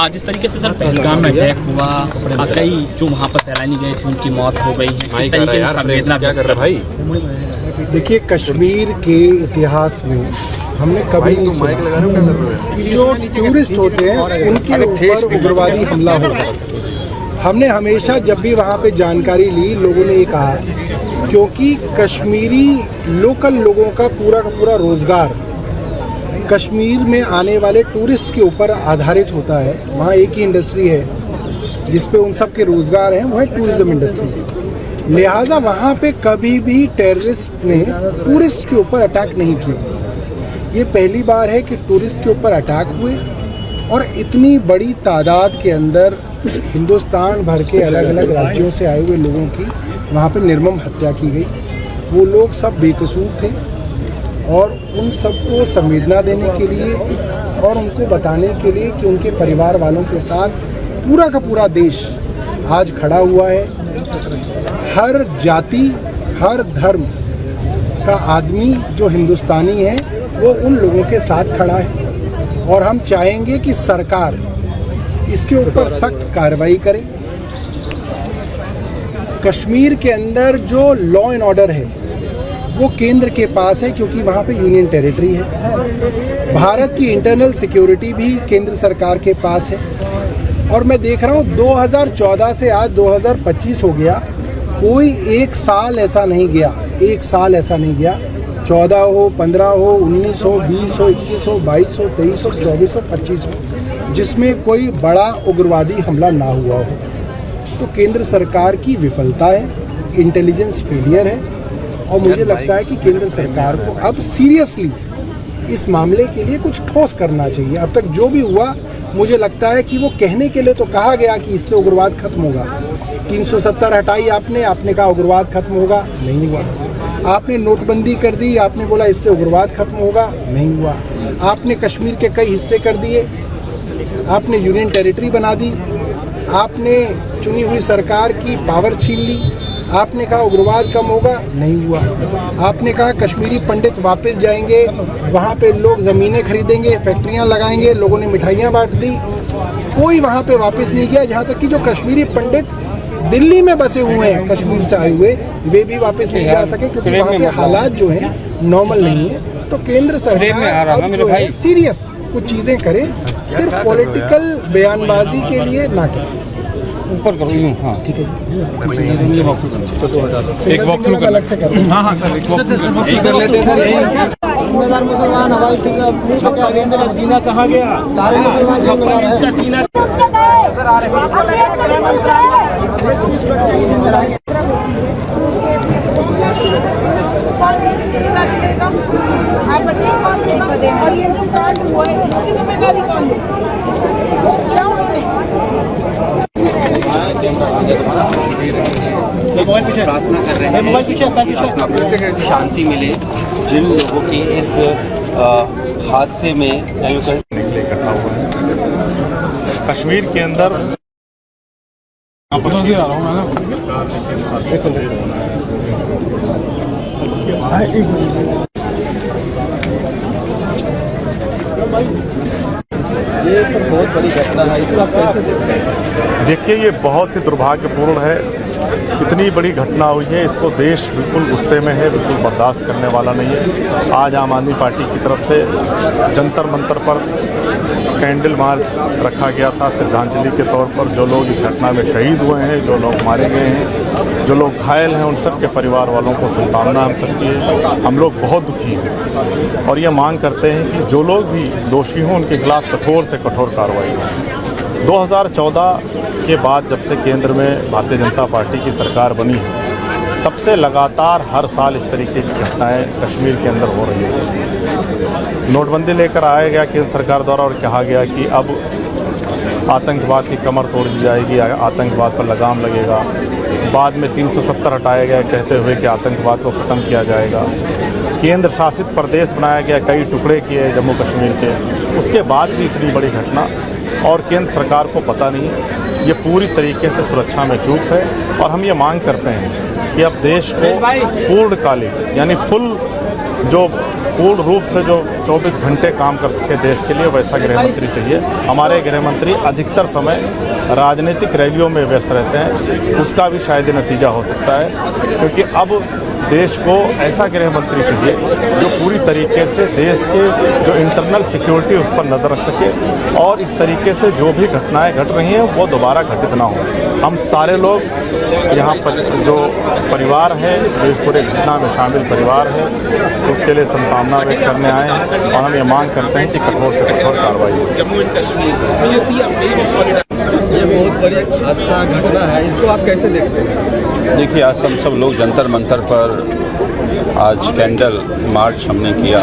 जिस तरीके से सर पहलगाम में अटैक हुआ, कई जो वहाँ पर सैलानी गए थे उनकी मौत हो गई है, इस तरीके से संवेदना क्या कर रहा भाई। देखिए, कश्मीर के इतिहास में हमने कभी नहीं सुना कि जो टूरिस्ट होते हैं उनके ऊपर उग्रवादी हमला होगा। हमने हमेशा जब भी वहाँ पे जानकारी ली, लोगों ने ये कहा क्योंकि कश्मीरी लोकल लोगों का पूरा रोजगार कश्मीर में आने वाले टूरिस्ट के ऊपर आधारित होता है। वहाँ एक ही इंडस्ट्री है जिस पे उन सब के रोजगार हैं, वो है टूरिज्म इंडस्ट्री। लिहाजा वहाँ पे कभी भी टेररिस्ट ने टूरिस्ट के ऊपर अटैक नहीं किया। ये पहली बार है कि टूरिस्ट के ऊपर अटैक हुए और इतनी बड़ी तादाद के अंदर हिंदुस्तान भर के अलग अलग राज्यों से आए हुए लोगों की वहाँ पे निर्मम हत्या की गई। वो लोग सब बेकसूर थे और उन सबको संवेदना देने के लिए और उनको बताने के लिए कि उनके परिवार वालों के साथ पूरा का पूरा देश आज खड़ा हुआ है। हर जाति, हर धर्म का आदमी जो हिंदुस्तानी है वो उन लोगों के साथ खड़ा है और हम चाहेंगे कि सरकार इसके ऊपर सख्त कार्रवाई करे। कश्मीर के अंदर जो लॉ एंड ऑर्डर है वो केंद्र के पास है क्योंकि वहाँ पे यूनियन टेरिटरी है। भारत की इंटरनल सिक्योरिटी भी केंद्र सरकार के पास है और मैं देख रहा हूँ 2014 से आज 2025 हो गया, कोई एक साल ऐसा नहीं गया, 14 हो, 15 हो, 19 हो, 20 हो, 21 हो, 22 हो, 23 हो, 24 हो, 25 हो, जिसमें कोई बड़ा उग्रवादी हमला ना हुआ हो। तो केंद्र सरकार की विफलता है, इंटेलिजेंस फेलियर है और मुझे लगता है कि केंद्र सरकार को अब सीरियसली इस मामले के लिए कुछ ठोस करना चाहिए। अब तक जो भी हुआ, मुझे लगता है कि वो कहने के लिए तो कहा गया कि इससे उग्रवाद खत्म होगा। 370 हटाई आपने कहा उग्रवाद खत्म होगा, नहीं हुआ। आपने नोटबंदी कर दी, आपने बोला इससे उग्रवाद खत्म होगा, नहीं हुआ। आपने कश्मीर के कई हिस्से कर दिए, आपने यूनियन टेरिटरी बना दी, आपने चुनी हुई सरकार की पावर छीन ली, आपने कहा उग्रवाद कम होगा, नहीं हुआ। आपने कहा कश्मीरी पंडित वापस जाएंगे, वहाँ पे लोग ज़मीनें खरीदेंगे, फैक्ट्रियाँ लगाएंगे, लोगों ने मिठाइयाँ बांट दी, कोई वहाँ पे वापस नहीं गया। जहाँ तक कि जो कश्मीरी पंडित दिल्ली में बसे हुए हैं कश्मीर से आए हुए, वे भी वापस नहीं जा सके क्योंकि वहाँ के हालात जो हैं नॉर्मल नहीं है। तो केंद्र सरकार अब जो है सीरियस कुछ चीज़ें करे, सिर्फ पॉलिटिकल बयानबाजी के लिए ना करे। ऊपर करो, हाँ ठीक है। एक वॉक अलग से करो। हाँ सर, एक वॉक कर लेते हैं। जिम्मेदार मुसलमान हवाई सीना कहाँ गया? सारे मुसलमान जिम्मेदार हैं। और ये जो कांड हुआ है इसकी जिम्मेदारी कौन है? प्रार्थना कर रहे हैं शांति मिले जिन लोगों की इस हादसे में इकट्ठा हुआ है कश्मीर के अंदर। ये तो बहुत बड़ी घटना है, इसको आप कैसे देखते हैं? देखिए, ये बहुत ही दुर्भाग्यपूर्ण है। इतनी बड़ी घटना हुई है, इसको देश बिल्कुल गुस्से में है, बिल्कुल बर्दाश्त करने वाला नहीं है। आज आम आदमी पार्टी की तरफ से जंतर मंतर पर कैंडल मार्च रखा गया था श्रद्धांजलि के तौर पर। जो लोग इस घटना में शहीद हुए हैं, जो लोग मारे गए हैं, जो लोग घायल हैं, उन सब के परिवार वालों को सांत्वना हम सबकी है। हम लोग बहुत दुखी हैं और ये मांग करते हैं कि जो लोग भी दोषी हों उनके खिलाफ कठोर से कठोर कार्रवाई हो। 2014 के बाद जब से केंद्र में भारतीय जनता पार्टी की सरकार बनी है, तब से लगातार हर साल इस तरीके की घटनाएं कश्मीर के अंदर हो रही है। नोटबंदी लेकर आया गया केंद्र सरकार द्वारा और कहा गया कि अब आतंकवाद की कमर तोड़ दी जाएगी, आतंकवाद पर लगाम लगेगा। बाद में 370 हटाया गया कहते हुए कि आतंकवाद को ख़त्म किया जाएगा। केंद्र शासित प्रदेश बनाया गया, कई टुकड़े किए जम्मू कश्मीर के। उसके बाद भी इतनी बड़ी घटना और केंद्र सरकार को पता नहीं, ये पूरी तरीके से सुरक्षा में चूक है। और हम ये मांग करते हैं कि अब देश को पूर्णकालिक यानी फुल जो पूर्ण रूप से जो 24 घंटे काम कर सके देश के लिए, वैसा गृह मंत्री चाहिए। हमारे गृह मंत्री अधिकतर समय राजनीतिक रैलियों में व्यस्त रहते हैं, उसका भी शायद नतीजा हो सकता है, क्योंकि अब देश को ऐसा गृह मंत्री चाहिए जो पूरी तरीके से देश के जो इंटरनल सिक्योरिटी उस पर नज़र रख सके और इस तरीके से जो भी घटनाएं घट रही हैं वो दोबारा घटित ना हो। हम सारे लोग यहाँ पर जो परिवार है, जो इस पूरे घटना में शामिल परिवार है, उसके लिए संतावना व्यक्त करने आए हैं और हम ये मांग करते हैं कि कठोर से कठोर कार्रवाई हो। जम्मू एंड कश्मीर ये बहुत बड़ी हादसा घटना है, इसको आप कैसे देखते हैं? देखिए, आज हम सब लोग जंतर मंतर पर आज कैंडल मार्च हमने किया।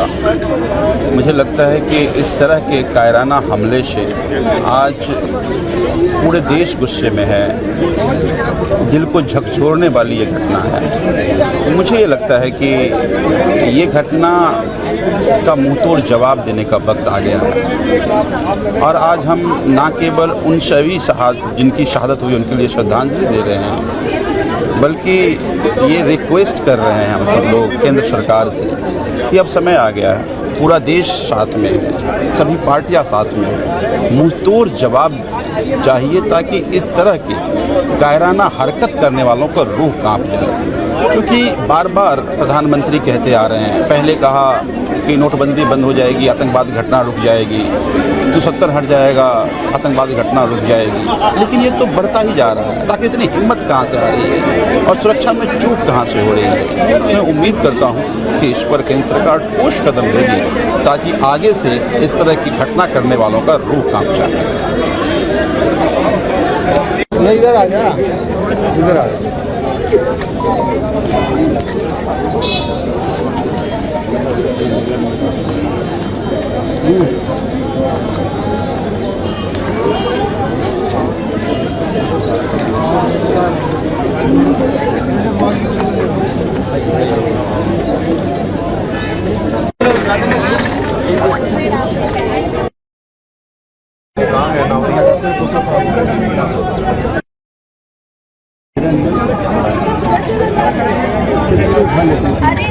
मुझे लगता है कि इस तरह के कायराना हमले से आज पूरे देश गुस्से में है, दिल को झकझोरने वाली ये घटना है। मुझे ये लगता है कि ये घटना का मुंहतोड़ जवाब देने का वक्त आ गया है और आज हम ना केवल उन सभी जिनकी शहादत हुई उनके लिए श्रद्धांजलि दे रहे हैं, बल्कि ये रिक्वेस्ट कर रहे हैं हम सब लोग केंद्र सरकार से कि अब समय आ गया है, पूरा देश साथ में है, सभी पार्टियां साथ में हैं, मुंहतोड़ जवाब चाहिए ताकि इस तरह की कायराना हरकत करने वालों का रूह कांप जाए। क्योंकि बार बार प्रधानमंत्री कहते आ रहे हैं, पहले कहा कि नोटबंदी बंद हो जाएगी, आतंकवादी घटना रुक जाएगी, 270 हट जाएगा, आतंकवादी घटना रुक जाएगी, लेकिन ये तो बढ़ता ही जा रहा है। ताकि इतनी हिम्मत कहाँ से आ रही है और सुरक्षा में चूक कहाँ से हो रही है? मैं उम्मीद करता हूँ कि इस पर केंद्र सरकार ठोस कदम लेगी ताकि आगे से इस तरह की घटना करने वालों का रूह कांप जाए। इधर आ जा, इधर आ जा। अरे